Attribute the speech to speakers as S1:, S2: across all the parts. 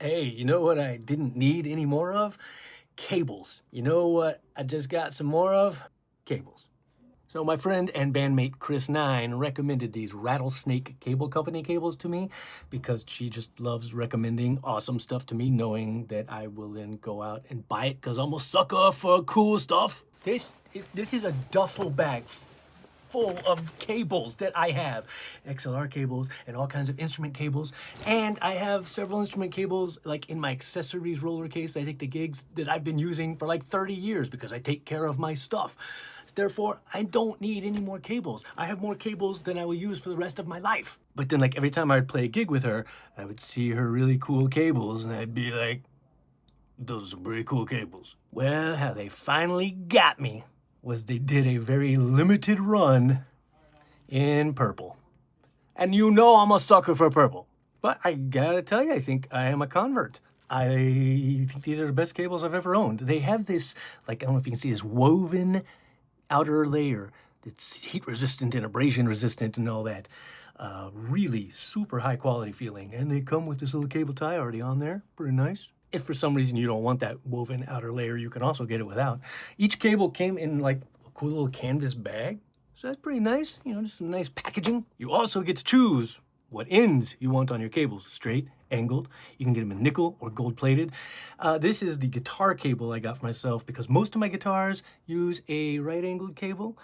S1: Hey, you know what I didn't need any more of? Cables. You know what I just got some more of? Cables. So my friend and bandmate Chris Nine recommended these Rattlesnake Cable Company cables to me because she just loves recommending awesome stuff to me, knowing that I will then go out and buy it because I'm a sucker for cool stuff. This is a duffel bag full of cables that I have. XLR cables and all kinds of instrument cables. And I have several instrument cables like in my accessories roller case that I take to gigs that I've been using for like 30 years because I take care of my stuff. Therefore, I don't need any more cables. I have more cables than I will use for the rest of my life. But then like every time I would play a gig with her, I would see her really cool cables and I'd be like, those are some pretty cool cables. Well, how they finally got me was they did a very limited run in purple. And you know I'm a sucker for purple. But I gotta tell you, I think I am a convert. I think these are the best cables I've ever owned. They have this, like, I don't know if you can see this woven outer layer that's heat resistant and abrasion resistant and all that. Really super high quality feeling. And they come with this little cable tie already on there. Pretty nice. If for some reason you don't want that woven outer layer, you can also get it without. Each cable came in like a cool little canvas bag. So that's pretty nice. You know, just some nice packaging. You also get to choose what ends you want on your cables. Straight, angled. You can get them in nickel or gold plated. This is the guitar cable I got for myself because most of my guitars use a right angled cable.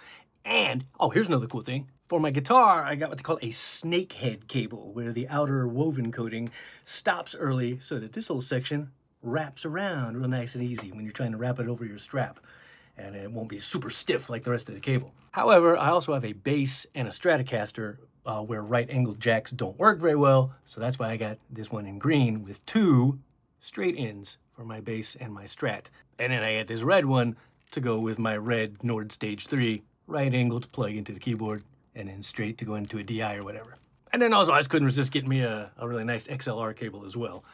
S1: And, oh, here's another cool thing. For my guitar, I got what they call a snakehead cable, where the outer woven coating stops early so that this little section wraps around real nice and easy when you're trying to wrap it over your strap. And it won't be super stiff like the rest of the cable. However, I also have a bass and a Stratocaster where right-angled jacks don't work very well, so that's why I got this one in green with two straight ends for my bass and my Strat. And then I got this red one to go with my red Nord Stage 3, right angle to plug into the keyboard, and then straight to go into a DI or whatever. And then also I just couldn't resist getting me a really nice XLR cable as well.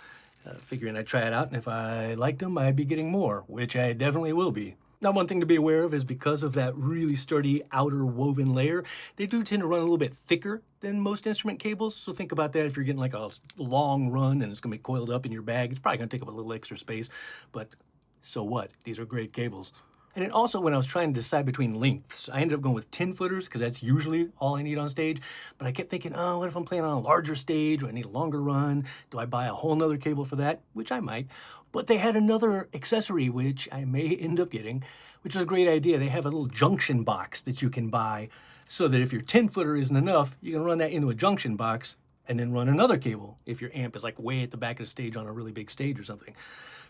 S1: Figuring I'd try it out, and if I liked them, I'd be getting more, which I definitely will be. Now, one thing to be aware of is because of that really sturdy outer woven layer, they do tend to run a little bit thicker than most instrument cables. So think about that if you're getting like a long run and it's gonna be coiled up in your bag. It's probably gonna take up a little extra space, but so what? These are great cables. And then also when I was trying to decide between lengths, I ended up going with 10 footers because that's usually all I need on stage. But I kept thinking, oh, what if I'm playing on a larger stage? Do I need a longer run? Do I buy a whole nother cable for that? Which I might. But they had another accessory, which I may end up getting, which is a great idea. They have a little junction box that you can buy so that if your 10 footer isn't enough, you can run that into a junction box and then run another cable if your amp is like way at the back of the stage on a really big stage or something.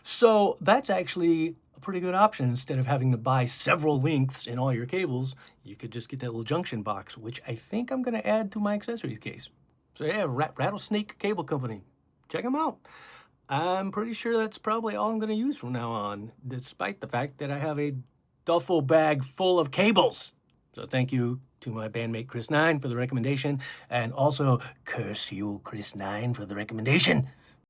S1: So that's actually a pretty good option. Instead of having to buy several lengths in all your cables, you could just get that little junction box, which I think I'm gonna add to my accessories case. So yeah, Rattlesnake Cable Company, check them out. I'm pretty sure that's probably all I'm gonna use from now on, despite the fact that I have a duffel bag full of cables. So thank you to my bandmate Chris Nine for the recommendation, and also curse you, Chris Nine, for the recommendation.